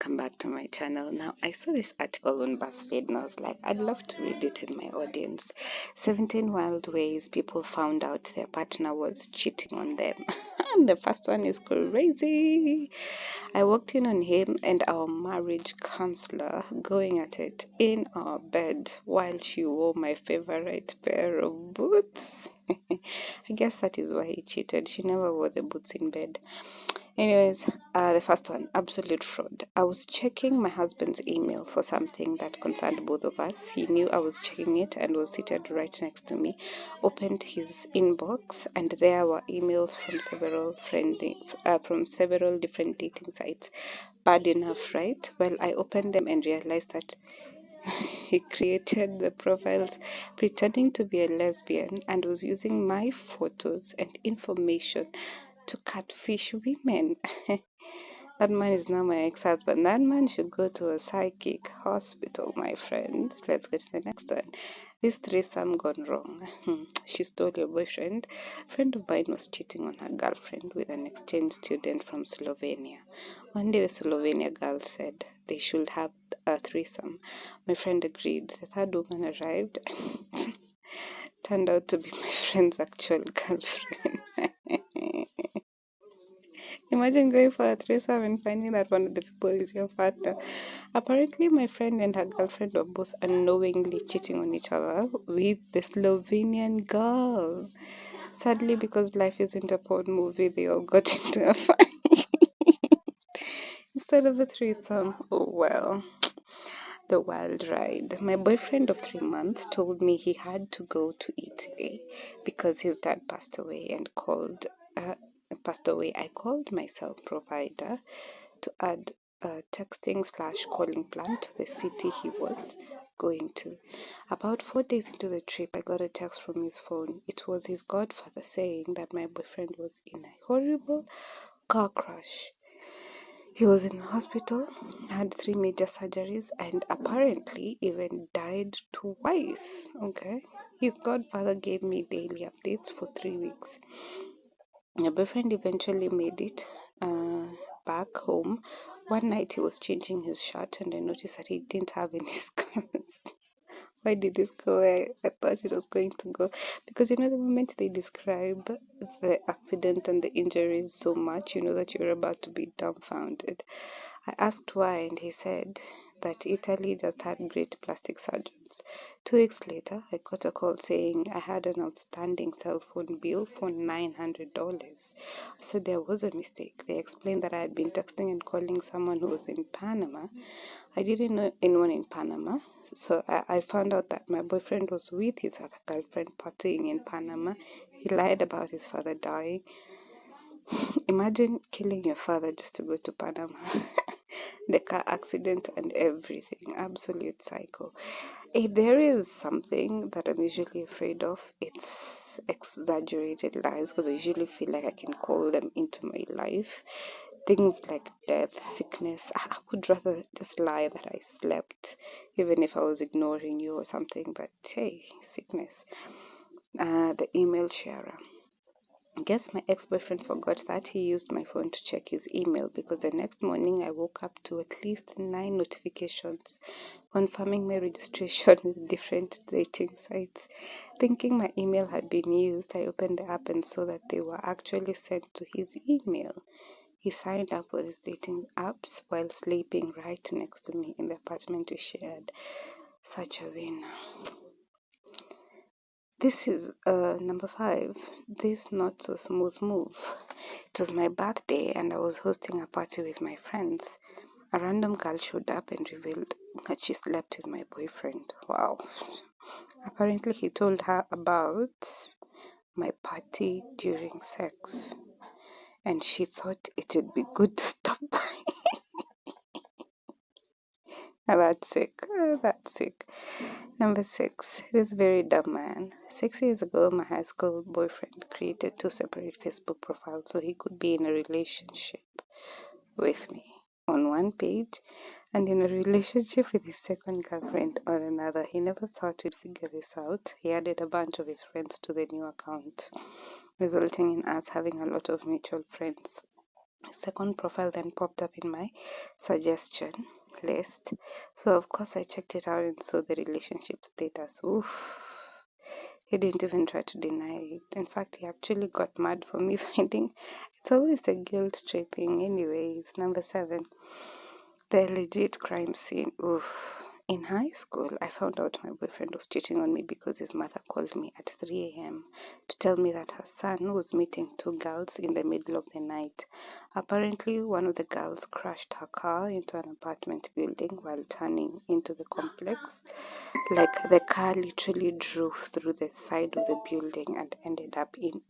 welcome back to my channel. Now, I saw this article on BuzzFeed and I was like, I'd love to read it with my audience. 17 wild ways people found out their partner was cheating on them. And the first one is crazy. I walked in on him and our marriage counselor going at it in our bed while she wore my favorite pair of boots. I guess that is why he cheated. She never wore the boots in bed. Anyways, the first one, absolute fraud. I was checking my husband's email for something that concerned both of us. He knew I was checking it and was seated right next to me. Opened his inbox, and there were emails from several different dating sites. Bad enough, right? Well, I opened them and realized that he created the profiles pretending to be a lesbian and was using my photos and information to catfish women. That man is now my ex-husband. That man should go to a psychic hospital, my friend. Let's go to the next one. This threesome gone wrong. She stole your boyfriend. A friend of mine was cheating on her girlfriend with an exchange student from Slovenia. One day the Slovenia girl said they should have a threesome. My friend agreed. The third woman arrived. Turned out to be my friend's actual girlfriend. Imagine going for a threesome and finding that one of the people is your partner. Apparently, my friend and her girlfriend were both unknowingly cheating on each other with the Slovenian girl. Sadly, because life isn't a porn movie, they all got into a fight instead of a threesome. Oh well. The wild ride. My boyfriend of 3 months told me he had to go to Italy because his dad passed away and I called my cell provider to add a texting/calling plan to the city he was going to. About 4 days into the trip, I got a text from his phone. It was his godfather saying that my boyfriend was in a horrible car crash. He was in the hospital, had 3 major surgeries, and apparently even died twice. Okay. His godfather gave me daily updates for 3 weeks. My boyfriend eventually made it back home. One night he was changing his shirt and I noticed that he didn't have any scars. Why did this go where I thought it was going to go? Because the moment they describe the accident and the injuries so much, that you're about to be dumbfounded. I asked why, and he said that Italy just had great plastic surgeons. 2 weeks later, I got a call saying I had an outstanding cell phone bill for $900. I said there was a mistake. They explained that I had been texting and calling someone who was in Panama. I didn't know anyone in Panama, so I found out that my boyfriend was with his other girlfriend partying in Panama. He lied about his father dying. Imagine killing your father just to go to Panama. The car accident and everything. Absolute psycho. If there is something that I'm usually afraid of, it's exaggerated lies, because I usually feel like I can call them into my life. Things like death, sickness. I would rather just lie that I slept, even if I was ignoring you or something. But hey, sickness. The email sharer. I guess my ex-boyfriend forgot that he used my phone to check his email, because the next morning I woke up to at least 9 notifications confirming my registration with different dating sites. Thinking my email had been used, I opened the app and saw that they were actually sent to his email. He signed up with his dating apps while sleeping right next to me in the apartment we shared. Such a winner. This is number 5. This not so smooth move. It was my birthday and I was hosting a party with my friends. A random girl showed up and revealed that she slept with my boyfriend. Wow. Apparently he told her about my party during sex, and she thought it would be good to stop by. That's sick. That's sick. Number 6. This very dumb man. 6 years ago, my high school boyfriend created 2 separate Facebook profiles so he could be in a relationship with me on one page and in a relationship with his second girlfriend on another. He never thought we'd figure this out. He added a bunch of his friends to the new account, resulting in us having a lot of mutual friends. His second profile then popped up in my suggestion list. So of course I checked it out and saw the relationship status. Oof. He didn't even try to deny it. In fact, he actually got mad for me finding it's always the guilt tripping. Anyways, number 7, the legit crime scene. Oof. In high school, I found out my boyfriend was cheating on me because his mother called me at 3 a.m. to tell me that her son was meeting 2 girls in the middle of the night. Apparently, one of the girls crashed her car into an apartment building while turning into the complex. Like the car literally drove through the side of the building and ended up in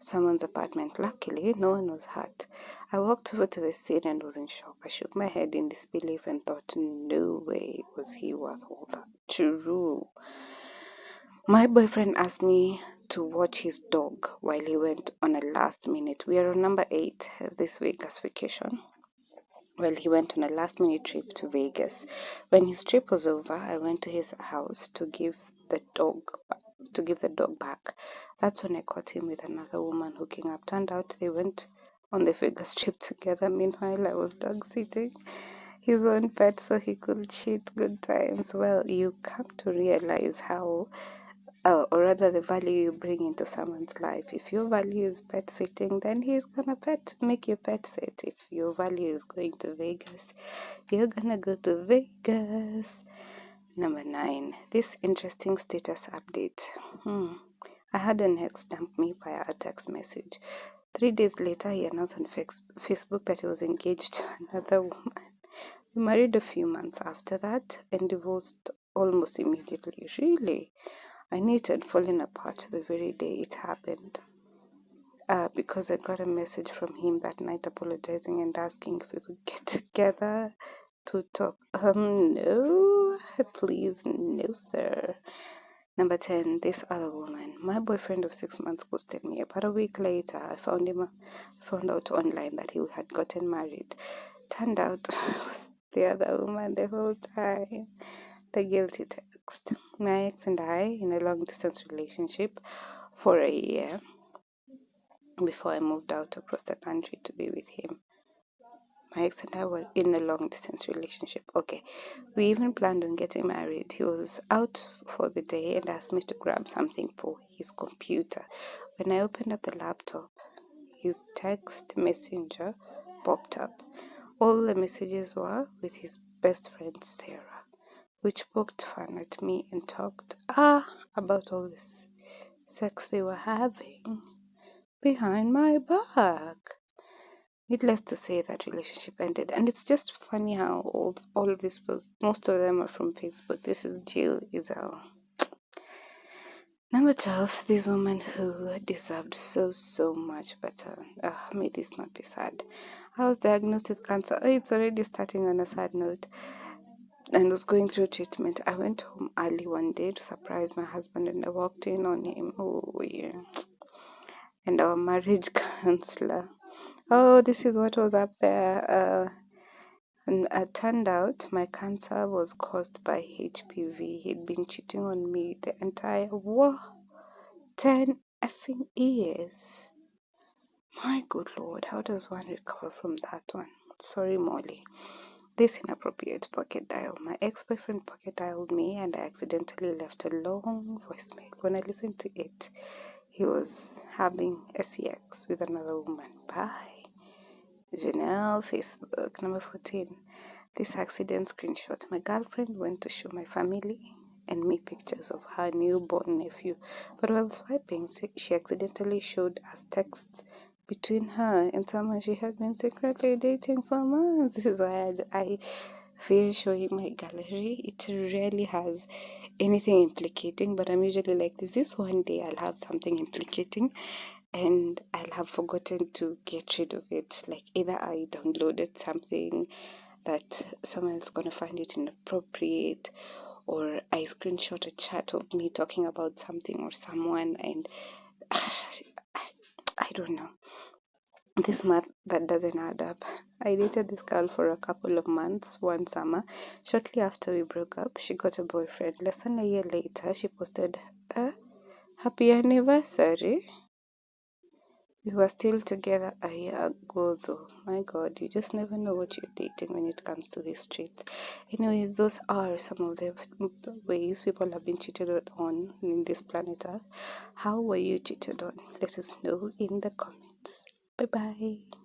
someone's apartment. Luckily, no one was hurt. I walked over to the scene and was in shock. I shook my head in disbelief and thought, no way was he worth all that. True. My boyfriend asked me to watch his dog while he went on a last minute. We are on number 8 this Vegas vacation. Well, he went on a last-minute trip to Vegas. When his trip was over, I went to his house to give the dog back. That's when I caught him with another woman hooking up. Turned out they went on the Vegas trip together. Meanwhile, I was dog sitting his own pet so he could cheat. Good times. Well, you come to realize how or rather the value you bring into someone's life. If your value is pet sitting, then he's gonna make you pet sit. If your value is going to Vegas, you're gonna go to Vegas. Number 9, this interesting status update. I had an ex dump me via a text message. 3 days later, he announced on Facebook that he was engaged to another woman. We married a few months after that and divorced almost immediately. Really? I knew it had fallen apart the very day it happened because I got a message from him that night apologizing and asking if we could get together to talk. No, please, no, sir. Number 10, this other woman. My boyfriend of 6 months ghosted me. About a week later, I found out online that he had gotten married. Turned out it was the other woman the whole time. The guilty text. My ex and I in a long distance relationship for a year before I moved out across the country to be with him. My ex and I were in a long distance relationship. Okay, we even planned on getting married. He was out for the day and asked me to grab something for his computer. When I opened up the laptop, his text messenger popped up. All the messages were with his best friend Sarah, which poked fun at me and talked about all this sex they were having behind my back. Needless to say, that relationship ended, and it's just funny how all of these posts, most of them are from Facebook. This is Jill Isel. Number 12, this woman who deserved so much better. May this not be sad. I was diagnosed with cancer. It's already starting on a sad note. And was going through treatment. I went home early one day to surprise my husband and I walked in on him. Oh, yeah. And our marriage counselor. Oh, this is what was up there. And it turned out my cancer was caused by HPV. He'd been cheating on me the entire 10 effing years. My good Lord, how does one recover from that one? Sorry, Molly. This inappropriate pocket dial. My ex-boyfriend pocket dialed me and I accidentally left a long voicemail. When I listened to it, he was having sex with another woman. Bye. Janelle, Facebook. Number 14. This accident screenshot. My girlfriend went to show my family and me pictures of her newborn nephew. But while swiping, she accidentally showed us texts between her and someone she had been secretly dating for months. This is why I fear showing my gallery. It rarely has anything implicating, but I'm usually like this one day I'll have something implicating and I'll have forgotten to get rid of it. Like either I downloaded something that someone's gonna find it inappropriate, or I screenshot a chat of me talking about something or someone, and I don't know. This math that doesn't add up. I dated this girl for a couple of months one summer. Shortly after we broke up, she got a boyfriend. Less than a year later, she posted a happy anniversary We were still together a year ago, though. My God, you just never know what you're dating when it comes to these streets. Anyways, those are some of the ways people have been cheated on in this planet Earth. How were you cheated on? Let us know in the comments. Bye bye.